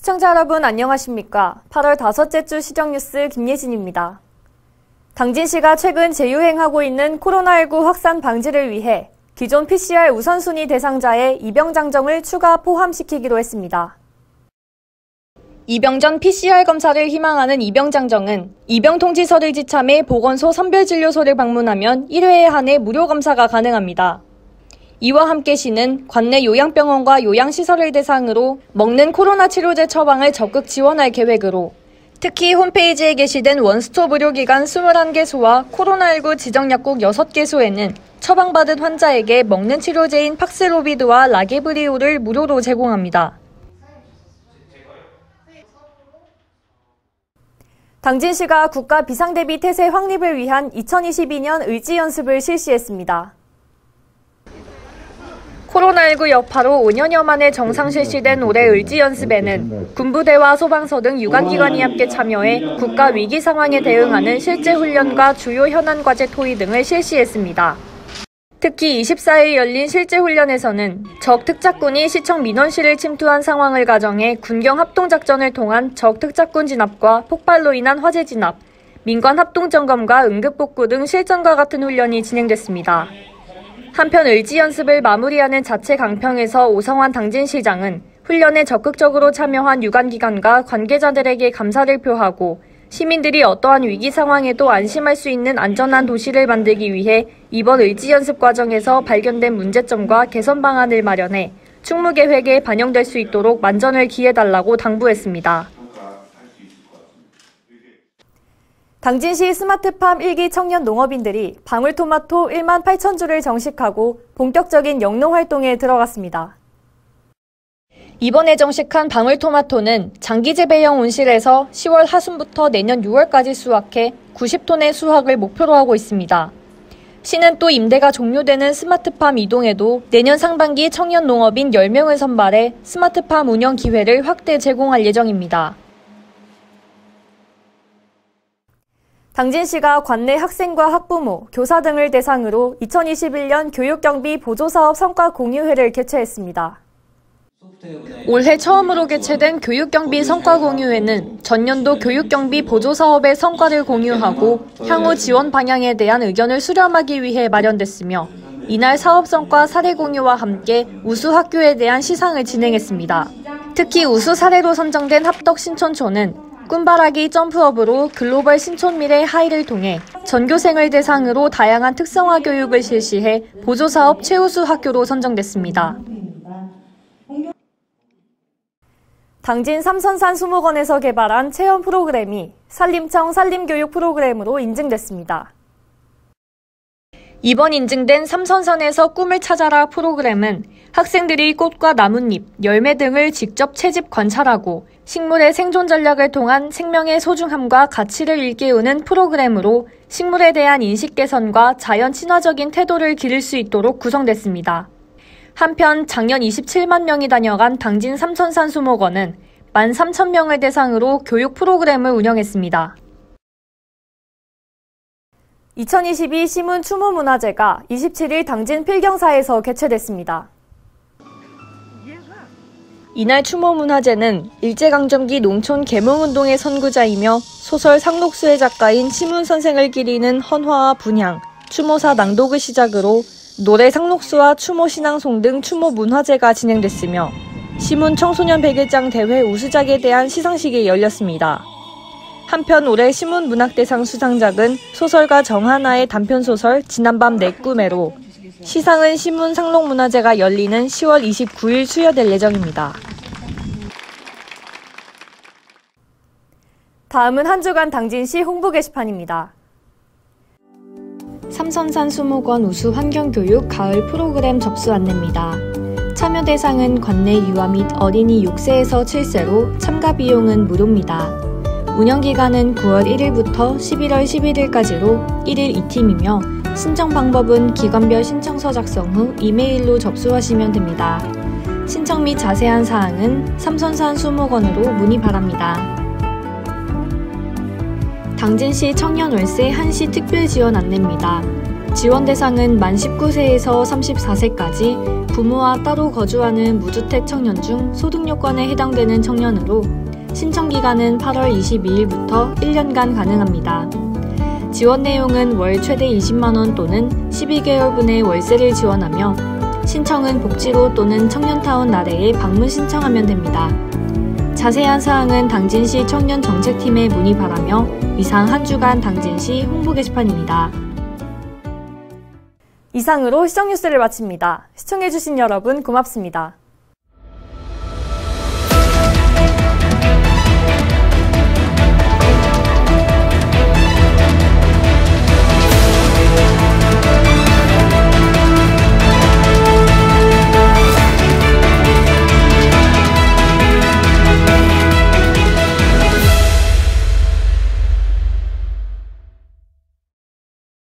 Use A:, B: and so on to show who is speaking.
A: 시청자 여러분 안녕하십니까? 8월 다섯째 주 시정뉴스 김예진입니다. 당진시가 최근 재유행하고 있는 코로나19 확산 방지를 위해 기존 PCR 우선순위 대상자의 입영장정을 추가 포함시키기로 했습니다. 입영 전 PCR 검사를 희망하는 입영장정은 입영통지서를 지참해 보건소 선별진료소를 방문하면 1회에 한해 무료 검사가 가능합니다. 이와 함께 시는 관내 요양병원과 요양시설을 대상으로 먹는 코로나 치료제 처방을 적극 지원할 계획으로 특히 홈페이지에 게시된 원스톱 의료기관 21개소와 코로나19 지정약국 6개소에는 처방받은 환자에게 먹는 치료제인 팍스로비드와 라게브리오를 무료로 제공합니다. 당진시가 국가 비상대비 태세 확립을 위한 2022년 의지연습을 실시했습니다. 코로나19 여파로 5년여 만에 정상 실시된 올해 의지연습에는 군부대와 소방서 등 유관기관이 함께 참여해 국가 위기 상황에 대응하는 실제 훈련과 주요 현안 과제 토의 등을 실시했습니다. 특히 24일 열린 실제 훈련에서는 적 특작군이 시청 민원실을 침투한 상황을 가정해 군경 합동작전을 통한 적 특작군 진압과 폭발로 인한 화재 진압, 민관 합동점검과 응급복구 등 실전과 같은 훈련이 진행됐습니다. 한편 의지연습을 마무리하는 자체 강평에서 오성환 당진시장은 훈련에 적극적으로 참여한 유관기관과 관계자들에게 감사를 표하고 시민들이 어떠한 위기 상황에도 안심할 수 있는 안전한 도시를 만들기 위해 이번 의지연습 과정에서 발견된 문제점과 개선 방안을 마련해 충무계획에 반영될 수 있도록 만전을 기해달라고 당부했습니다. 당진시 스마트팜 1기 청년 농업인들이 방울토마토 1만 8천 주를 정식하고 본격적인 영농 활동에 들어갔습니다. 이번에 정식한 방울토마토는 장기 재배형 온실에서 10월 하순부터 내년 6월까지 수확해 90톤의 수확을 목표로 하고 있습니다. 시는 또 임대가 종료되는 스마트팜 이동에도 내년 상반기 청년 농업인 10명을 선발해 스마트팜 운영 기회를 확대 제공할 예정입니다. 당진시가 관내 학생과 학부모, 교사 등을 대상으로 2021년 교육경비 보조사업 성과 공유회를 개최했습니다. 올해 처음으로 개최된 교육경비 성과 공유회는 전년도 교육경비 보조사업의 성과를 공유하고 향후 지원 방향에 대한 의견을 수렴하기 위해 마련됐으며 이날 사업 성과 사례 공유와 함께 우수 학교에 대한 시상을 진행했습니다. 특히 우수 사례로 선정된 합덕 신촌초는 꿈바라기 점프업으로 글로벌 신촌미래 하이를 통해 전교생을 대상으로 다양한 특성화 교육을 실시해 보조사업 최우수 학교로 선정됐습니다. 당진 삼선산 수목원에서 개발한 체험 프로그램이 산림청 산림교육 프로그램으로 인증됐습니다. 이번 인증된 삼선산에서 꿈을 찾아라 프로그램은 학생들이 꽃과 나뭇잎, 열매 등을 직접 채집 관찰하고 식물의 생존 전략을 통한 생명의 소중함과 가치를 일깨우는 프로그램으로 식물에 대한 인식 개선과 자연 친화적인 태도를 기를 수 있도록 구성됐습니다. 한편 작년 27만 명이 다녀간 당진 삼선산 수목원은 13,000명을 대상으로 교육 프로그램을 운영했습니다. 2022 시문 추모문화제가 27일 당진 필경사에서 개최됐습니다. 이날 추모문화제는 일제강점기 농촌 계몽운동의 선구자이며 소설 상록수의 작가인 시문 선생을 기리는 헌화와 분향, 추모사 낭독을 시작으로 노래 상록수와 추모 신앙송 등 추모 문화제가 진행됐으며 시문 청소년 백일장 대회 우수작에 대한 시상식이 열렸습니다. 한편 올해 시문 문학대상 수상작은 소설가 정하나의 단편소설 지난밤 내 꿈에로 시상은 시문 상록문화제가 열리는 10월 29일 수여될 예정입니다. 다음은 한 주간 당진시 홍보 게시판입니다. 삼선산 수목원 우수 환경교육 가을 프로그램 접수 안내입니다. 참여 대상은 관내 유아 및 어린이 6세에서 7세로 참가 비용은 무료입니다. 운영기간은 9월 1일부터 11월 11일까지로 1일 2팀이며 신청 방법은 기관별 신청서 작성 후 이메일로 접수하시면 됩니다. 신청 및 자세한 사항은 삼선산 수목원으로 문의 바랍니다. 당진시 청년 월세 한시 특별 지원 안내입니다. 지원 대상은 만 19세에서 34세까지 부모와 따로 거주하는 무주택 청년 중 소득 요건에 해당되는 청년으로 신청 기간은 8월 22일부터 1년간 가능합니다. 지원 내용은 월 최대 20만 원 또는 12개월분의 월세를 지원하며 신청은 복지로 또는 청년타운 나래에 방문 신청하면 됩니다. 자세한 사항은 당진시 청년정책팀에 문의 바라며 이상 한 주간 당진시 홍보 게시판입니다. 이상으로 시정뉴스를 마칩니다. 시청해주신 여러분 고맙습니다.